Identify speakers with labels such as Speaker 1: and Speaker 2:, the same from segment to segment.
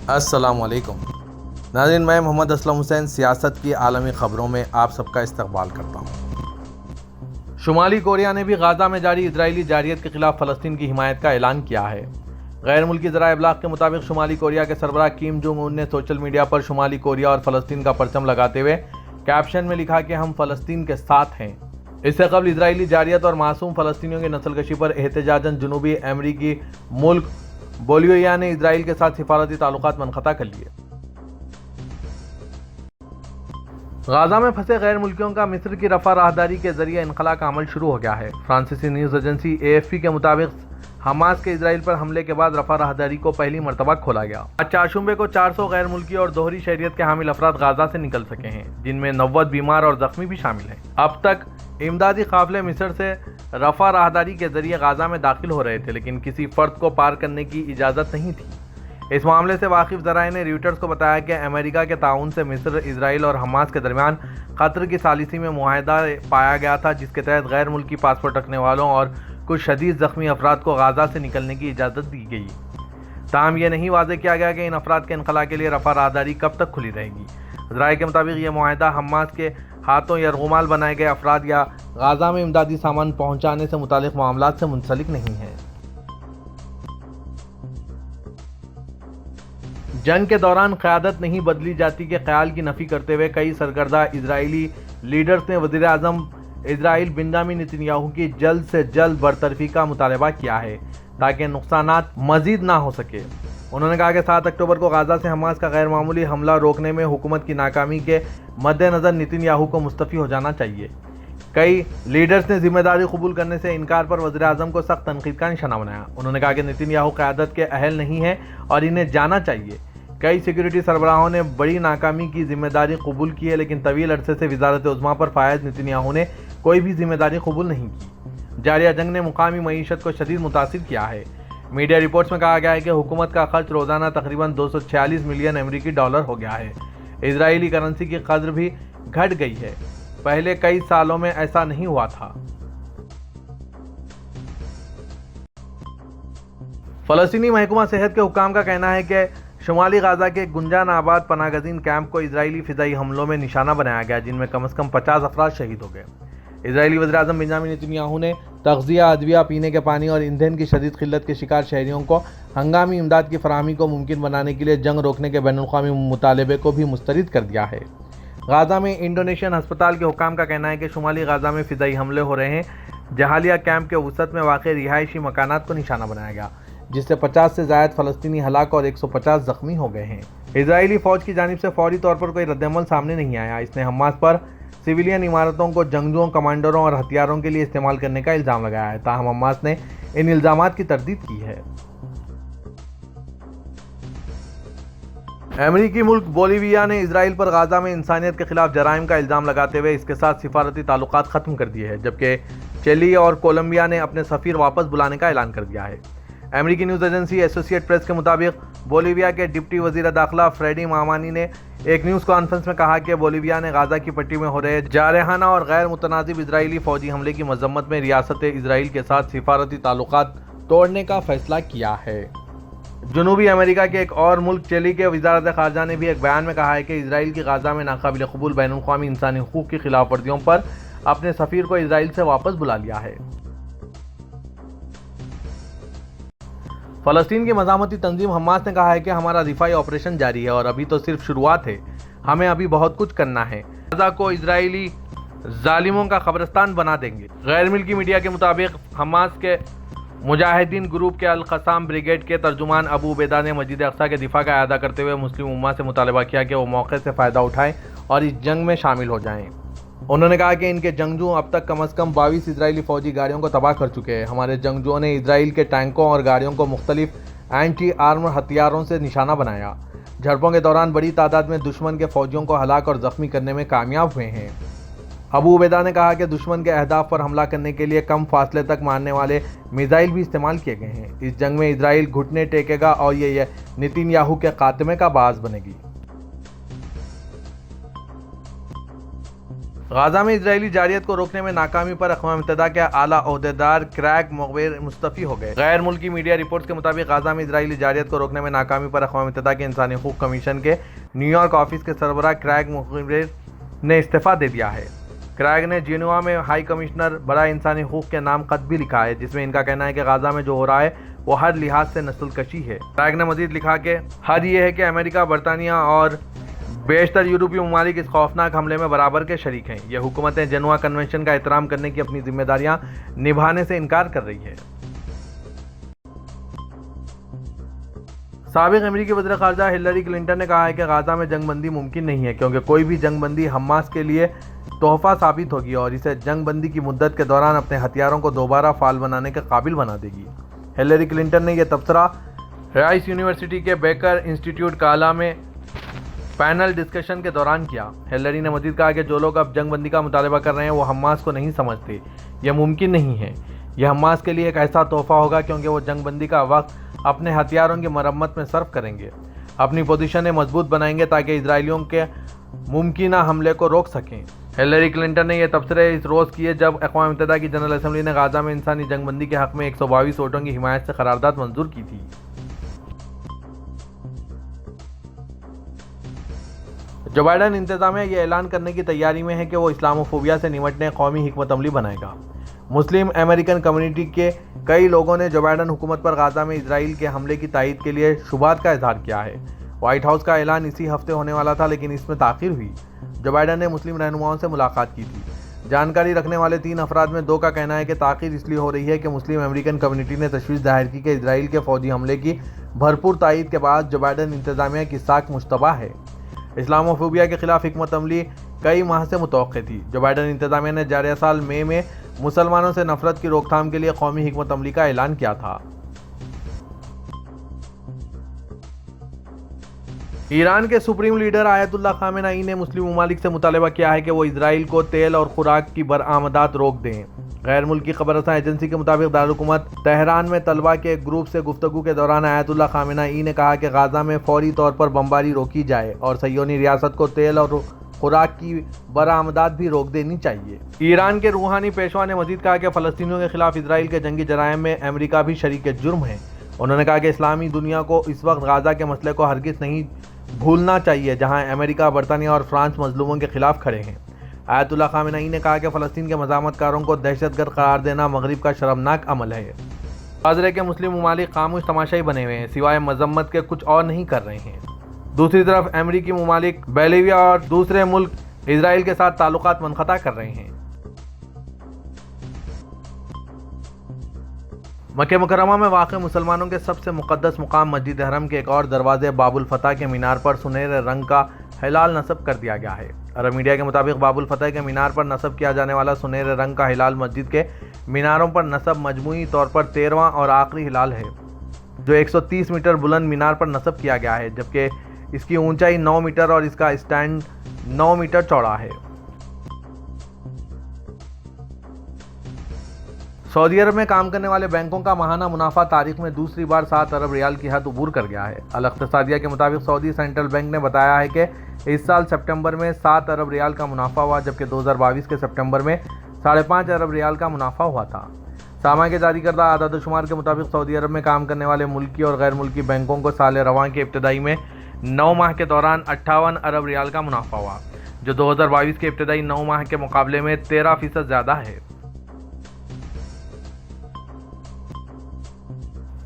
Speaker 1: السلام علیکم ناظرین، میں محمد اسلم حسین سیاست کی عالمی خبروں میں آپ سب کا استقبال کرتا ہوں۔ شمالی کوریا نے بھی غزہ میں جاری اسرائیلی جارحیت کے خلاف فلسطین کی حمایت کا اعلان کیا ہے۔ غیر ملکی ذرائع ابلاغ کے مطابق شمالی کوریا کے سربراہ کیم جونگ ان نے سوشل میڈیا پر شمالی کوریا اور فلسطین کا پرچم لگاتے ہوئے کیپشن میں لکھا کہ ہم فلسطین کے ساتھ ہیں۔ اس سے قبل اسرائیلی جارحیت اور معصوم فلسطینیوں کی نسل کشی پر احتجاجاً جنوبی امریکی ملک بولیویا نے اسرائیل کے ساتھ سفارتی تعلقات منقطع کر لیے۔ غزہ میں پھنسے غیر ملکیوں کا مصر کی رفح راہداری کے ذریعے انخلاء کا عمل شروع ہو گیا ہے۔ فرانسیسی نیوز ایجنسی AFP کے مطابق حماس کے اسرائیل پر حملے کے بعد رفح راہداری کو پہلی مرتبہ کھولا گیا۔ آج چہارشنبے کو 400 غیر ملکی اور دوہری شہریت کے حامل افراد غزہ سے نکل سکے ہیں، جن میں 90 بیمار اور زخمی بھی شامل ہیں۔ اب تک امدادی قافلے مصر سے رفح راہداری کے ذریعے غزہ میں داخل ہو رہے تھے، لیکن کسی فرد کو پار کرنے کی اجازت نہیں تھی۔ اس معاملے سے واقف ذرائع نے رویٹرز کو بتایا کہ امریکہ کے تعاون سے مصر، اسرائیل اور حماس کے درمیان قطر کی ثالثی میں معاہدہ پایا گیا تھا، جس کے تحت غیر ملکی پاسپورٹ رکھنے والوں اور کچھ شدید زخمی افراد کو غزہ سے نکلنے کی اجازت دی گئی۔ تاہم یہ نہیں واضح کیا گیا کہ ان افراد کے انخلاء کے لیے رفح راہداری کب تک کھلی رہے گی۔ ذرائع کے مطابق یہ معاہدہ حماس کے ہاتھوں یرغمال بنائے گئے افراد یا غزہ میں امدادی سامان پہنچانے سے متعلق معاملات سے منسلک نہیں ہے۔ جنگ کے دوران قیادت نہیں بدلی جاتی کے خیال کی نفی کرتے ہوئے کئی سرکردہ اسرائیلی لیڈرز نے وزیر اعظم اسرائیل بنیامین نتن یاہو کی جلد سے جلد برطرفی کا مطالبہ کیا ہے تاکہ نقصانات مزید نہ ہو سکے۔ انہوں نے کہا کہ 7 اکتوبر کو غزہ سے حماس کا غیر معمولی حملہ روکنے میں حکومت کی ناکامی کے مد نظر نتن یاہو کو مستعفی ہو جانا چاہیے۔ کئی لیڈرز نے ذمہ داری قبول کرنے سے انکار پر وزیر اعظم کو سخت تنقید کا نشانہ بنایا۔ انہوں نے کہا کہ نتن یاہو قیادت کے اہل نہیں ہیں اور انہیں جانا چاہیے۔ کئی سیکیورٹی سربراہوں نے بڑی ناکامی کی ذمہ داری قبول کی ہے، لیکن طویل عرصے سے وزارت عظمیٰ پر فائز نتن یاہو نے کوئی بھی ذمہ داری قبول نہیں کی۔ جاریہ جنگ نے مقامی معیشت کو شدید متاثر کیا ہے۔ میڈیا رپورٹس میں کہا گیا ہے کہ حکومت کا خرچ روزانہ تقریباً 246 ملین امریکی ڈالر ہو گیا ہے۔ اسرائیلی کرنسی کی قدر بھی گھٹ گئی ہے، پہلے کئی سالوں میں ایسا نہیں ہوا تھا۔ فلسطینی محکمہ صحت کے حکام کا کہنا ہے کہ شمالی غزہ کے گنجان آباد پناہ گزین کیمپ کو اسرائیلی فضائی حملوں میں نشانہ بنایا گیا، جن میں کم از کم 50 افراد شہید ہو گئے۔ اسرائیلی وزیر اعظم بنیامین نتن یاہو نے تغذیہ، ادویہ، پینے کے پانی اور ایندھن کی شدید قلت کے شکار شہریوں کو ہنگامی امداد کی فراہمی کو ممکن بنانے کے لیے جنگ روکنے کے بین الاقوامی مطالبے کو بھی مسترد کر دیا ہے۔ غزہ میں انڈونیشین ہسپتال کے حکام کا کہنا ہے کہ شمالی غزہ میں فضائی حملے ہو رہے ہیں۔ جہالیہ کیمپ کے وسط میں واقع رہائشی مکانات کو نشانہ بنایا گیا، جس سے 50 سے زائد فلسطینی ہلاک اور 150 زخمی ہو گئے ہیں۔ اسرائیلی فوج کی جانب سے فوری طور پر کوئی رد عمل سامنے نہیں آیا۔ اس نے حماس پر سویلین عمارتوں کو جنگجوؤں، کمانڈروں اور ہتھیاروں کے لیے استعمال کرنے کا الزام لگایا ہے، تاہم حماس نے ان الزامات کی تردید کی ہے۔ امریکی ملک بولیویا نے اسرائیل پر غزہ میں انسانیت کے خلاف جرائم کا الزام لگاتے ہوئے اس کے ساتھ سفارتی تعلقات ختم کر دیے ہیں، جبکہ چلی اور کولمبیا نے اپنے سفیر واپس بلانے کا اعلان کر دیا ہے۔ امریکی نیوز ایجنسی ایسوسیٹ پریس کے مطابق بولیویا کے ڈپٹی وزیر داخلہ فریڈی مامانی نے ایک نیوز کانفرنس میں کہا کہ بولیویا نے غزہ کی پٹی میں ہو رہے جارحانہ اور غیر متناسب اسرائیلی فوجی حملے کی مذمت میں ریاست اسرائیل کے ساتھ سفارتی تعلقات توڑنے کا فیصلہ کیا ہے۔ جنوبی امریکہ کے ایک اور ملک چلی کے وزارت خارجہ نے بھی ایک بیان میں کہا ہے کہ اسرائیل کی غزہ میں ناقابل قبول بین الاقوامی انسانی حقوق کی خلاف ورزیوں پر اپنے سفیر کو اسرائیل سے واپس بلا لیا ہے۔ فلسطین کی مزاحمتی تنظیم حماس نے کہا ہے کہ ہمارا دفاعی آپریشن جاری ہے اور ابھی تو صرف شروعات ہے، ہمیں ابھی بہت کچھ کرنا ہے۔ غزہ کو اسرائیلی ظالموں کا قبرستان بنا دیں گے۔ غیر ملکی میڈیا کے مطابق حماس کے مجاہدین گروپ کے القسام بریگیڈ کے ترجمان ابو عبیدہ نے مسجد اقصیٰ کے دفاع کا اعادہ کرتے ہوئے مسلم امہ سے مطالبہ کیا کہ وہ موقع سے فائدہ اٹھائیں اور اس جنگ میں شامل ہو جائیں۔ انہوں نے کہا کہ ان کے جنگجو اب تک کم از کم 22 اسرائیلی فوجی گاڑیوں کو تباہ کر چکے ہیں۔ ہمارے جنگجوؤں نے اسرائیل کے ٹینکوں اور گاڑیوں کو مختلف اینٹی آرمر ہتھیاروں سے نشانہ بنایا۔ جھڑپوں کے دوران بڑی تعداد میں دشمن کے فوجیوں کو ہلاک اور زخمی کرنے میں کامیاب ہوئے ہیں۔ ابو عبیدہ نے کہا کہ دشمن کے اہداف پر حملہ کرنے کے لیے کم فاصلے تک مارنے والے میزائل بھی استعمال کیے گئے ہیں۔ اس جنگ میں اسرائیل گھٹنے ٹیکے گا اور یہ نتن یاہو کے خاتمے کا باعث بنے گی۔ غزہ میں اسرائیلی جارحیت کو روکنے میں ناکامی پر اقوام متحدہ کے اعلیٰ عہدیدار کریگ مغویر مستعفی ہو گئے۔ غیر ملکی میڈیا رپورٹس کے مطابق غزہ میں اسرائیلی جارحیت کو روکنے میں ناکامی پر اقوام متحدہ کے انسانی حقوق کمیشن کے نیو یارک آفس کے سربراہ کریگ مغویر نے استعفیٰ دے دیا ہے۔ کریگ نے جنیوا میں ہائی کمشنر برائے انسانی حقوق کے نام خط بھی لکھا ہے، جس میں ان کا کہنا ہے کہ غزہ میں جو ہو رہا ہے وہ ہر لحاظ سے نسل کشی ہے۔ کریگ نے مزید لکھا کہ حد یہ ہے کہ امریکہ، برطانیہ اور بیشتر یورپی ممالک اس خوفناک حملے میں برابر کے شریک ہیں۔ یہ حکومتیں جنیوا کنونشن کا احترام کرنے کی اپنی ذمہ داریاں نبھانے سے انکار کر رہی ہے۔ سابق امریکی وزیر خارجہ ہلری کلنٹن نے کہا ہے کہ غزہ میں جنگ بندی ممکن نہیں ہے، کیونکہ کوئی بھی جنگ بندی حماس کے لیے تحفہ ثابت ہوگی اور اسے جنگ بندی کی مدت کے دوران اپنے ہتھیاروں کو دوبارہ فعال بنانے کے قابل بنا دے گی۔ ہلری کلنٹن نے یہ تبصرہ رائس یونیورسٹی کے بیکر انسٹی ٹیوٹ کالا میں پینل ڈسکشن کے دوران کیا۔ ہلری نے مزید کہا کہ جو لوگ اب جنگ بندی کا مطالبہ کر رہے ہیں وہ حماس کو نہیں سمجھتے، یہ ممکن نہیں ہے۔ یہ حماس کے لیے ایک ایسا تحفہ ہوگا کیونکہ وہ جنگ بندی کا وقت اپنے ہتھیاروں کی مرمت میں صرف کریں گے، اپنی پوزیشنیں مضبوط بنائیں گے تاکہ اسرائیلیوں کے ممکنہ حملے کو روک سکیں۔ ہلری کلنٹن نے یہ تبصرے اس روز کیے جب اقوام متحدہ کی جنرل اسمبلی نے غزہ میں انسانی جنگ بندی کے حق میں 122 ووٹوں کی حمایت سے قرارداد منظور کی تھی۔ جو بائیڈن انتظامیہ یہ اعلان کرنے کی تیاری میں ہے کہ وہ اسلاموفوبیا سے نمٹنے قومی حکمت عملی بنائے گا۔ مسلم امریکن کمیونٹی کے کئی لوگوں نے جو بائیڈن حکومت پر غزہ میں اسرائیل کے حملے کی تائید کے لیے شبہات کا اظہار کیا ہے۔ وائٹ ہاؤس کا اعلان اسی ہفتے ہونے والا تھا، لیکن اس میں تاخیر ہوئی۔ جو بائیڈن نے مسلم رہنماؤں سے ملاقات کی تھی۔ جانکاری رکھنے والے 3 افراد میں 2 کا کہنا ہے کہ تاخیر اس لیے ہو رہی ہے کہ مسلم امریکن کمیونٹی نے تشویش ظاہر کی کہ اسرائیل کے فوجی حملے کی بھرپور تائید کے بعد جو بائیڈن انتظامیہ کی ساکھ مشتبہ ہے۔ اسلاموفوبیا کے خلاف حکمت عملی کئی ماہ سے متوقع تھی۔ جو بائیڈن انتظامیہ نے جاریہ سال مئی میں مسلمانوں سے نفرت کی روک تھام کے لیے قومی حکمت عملی کا اعلان کیا تھا۔ ایران کے سپریم لیڈر آیت اللہ خامنہ ای نے مسلم ممالک سے مطالبہ کیا ہے کہ وہ اسرائیل کو تیل اور خوراک کی برآمدات روک دیں۔ غیر ملکی خبر رساں ایجنسی کے مطابق دارالحکومت تہران میں طلبہ کے ایک گروپ سے گفتگو کے دوران آیت اللہ خامنہ ای نے کہا کہ غزہ میں فوری طور پر بمباری روکی جائے اور صہیونی ریاست کو تیل اور خوراک کی برآمدات بھی روک دینی چاہیے۔ ایران کے روحانی پیشوا نے مزید کہا کہ فلسطینیوں کے خلاف اسرائیل کے جنگی جرائم میں امریکہ بھی شریک جرم ہے۔ انہوں نے کہا کہ اسلامی دنیا کو اس وقت غزہ کے مسئلے کو ہرگز نہیں بھولنا چاہیے جہاں امریکہ، برطانیہ اور فرانس مظلوموں کے خلاف کھڑے ہیں۔ آیت اللہ خامنہ ای نے کہا کہ فلسطین کے مزاحمت کاروں کو دہشت گرد قرار دینا مغرب کا شرمناک عمل ہے۔ واضح ہے کہ مسلم ممالک خاموش تماشائی بنے ہوئے ہیں، سوائے مذمت کے کچھ اور نہیں کر رہے ہیں۔ دوسری طرف امریکی ممالک بیلیویا اور دوسرے ملک اسرائیل کے ساتھ تعلقات منقطع کر رہے ہیں۔ مکہ مکرمہ میں واقع مسلمانوں کے سب سے مقدس مقام مسجد حرم کے ایک اور دروازے باب الفتح کے مینار پر سنہرے رنگ کا ہلال نصب کر دیا گیا ہے۔ عرب میڈیا کے مطابق باب الفتح کے مینار پر نصب کیا جانے والا سنہرے رنگ کا ہلال مسجد کے میناروں پر نصب مجموعی طور پر 13واں اور آخری ہلال ہے، جو 130 میٹر بلند مینار پر نصب کیا گیا ہے، جبکہ اس کی اونچائی 9 میٹر اور اس کا اسٹینڈ 9 میٹر چوڑا ہے۔ سعودی عرب میں کام کرنے والے بینکوں کا ماہانہ منافع تاریخ میں دوسری بار 7 ارب ریال کی حد عبور کر گیا ہے۔ الاقتصادیہ کے مطابق سعودی سینٹرل بینک نے بتایا ہے کہ اس سال سپٹمبر میں 7 ارب ریال کا منافع ہوا، جبکہ 2022 کے سپٹمبر میں 5.5 ارب ریال کا منافع ہوا تھا۔ سامع کے جاری کردہ اعداد و شمار کے مطابق سعودی عرب میں کام کرنے والے ملکی اور غیر ملکی بینکوں کو سال رواں کے ابتدائی میں 9 ماہ کے دوران 58 ارب ریال کا منافع ہوا، جو 2022 کے ابتدائی 9 ماہ کے مقابلے میں 13% زیادہ ہے۔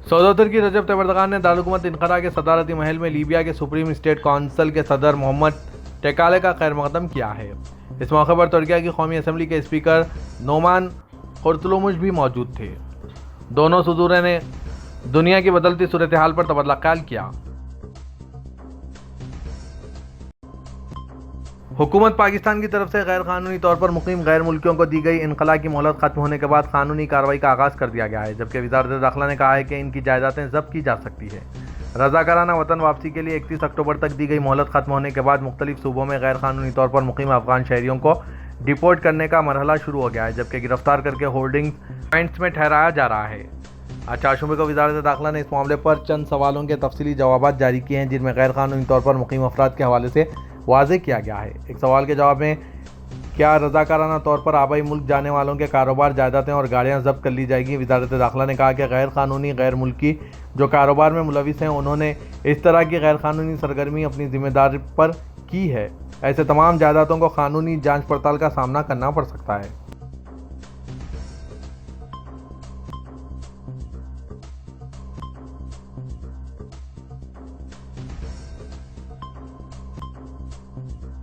Speaker 1: صدر ترکی رجب طیب اردوغان نے دارالحکومت انقرہ کے صدارتی محل میں لیبیا کے سپریم اسٹیٹ کونسل کے صدر محمد ٹیکالے کا خیر مقدم کیا ہے۔ اس موقع پر ترکیہ کی قومی اسمبلی کے اسپیکر نومان قرتلمش بھی موجود تھے۔ دونوں صدوروں نے دنیا کی بدلتی صورتحال پر تبادلہ خیال کیا۔ حکومت پاکستان کی طرف سے غیر قانونی طور پر مقیم غیر ملکیوں کو دی گئی انخلاء کی مہلت ختم ہونے کے بعد قانونی کارروائی کا آغاز کر دیا گیا ہے، جبکہ وزارت داخلہ نے کہا ہے کہ ان کی جائیدادیں ضبط کی جا سکتی ہے۔ رضاکارانہ وطن واپسی کے لیے 31 اکتوبر تک دی گئی مہلت ختم ہونے کے بعد مختلف صوبوں میں غیر قانونی طور پر مقیم افغان شہریوں کو ڈیپورٹ کرنے کا مرحلہ شروع ہو گیا ہے، جبکہ گرفتار کر کے ہولڈنگ پوائنٹس میں ٹھہرایا جا رہا ہے۔ 4 شنبے کو وزارت داخلہ نے اس معاملے پر چند سوالوں کے تفصیلی جوابات جاری کیے ہیں، جن میں غیر قانونی طور پر مقیم افراد کے حوالے سے واضح کیا گیا ہے۔ ایک سوال کے جواب میں کیا رضاکارانہ طور پر آبائی ملک جانے والوں کے کاروبار، جائیدادیں اور گاڑیاں ضبط کر لی جائیں گی؟ وزارت داخلہ نے کہا کہ غیر قانونی غیر ملکی جو کاروبار میں ملوث ہیں انہوں نے اس طرح کی غیر قانونی سرگرمی اپنی ذمہ داری پر کی ہے۔ ایسے تمام جائیدادوں کو قانونی جانچ پڑتال کا سامنا کرنا پڑ سکتا ہے۔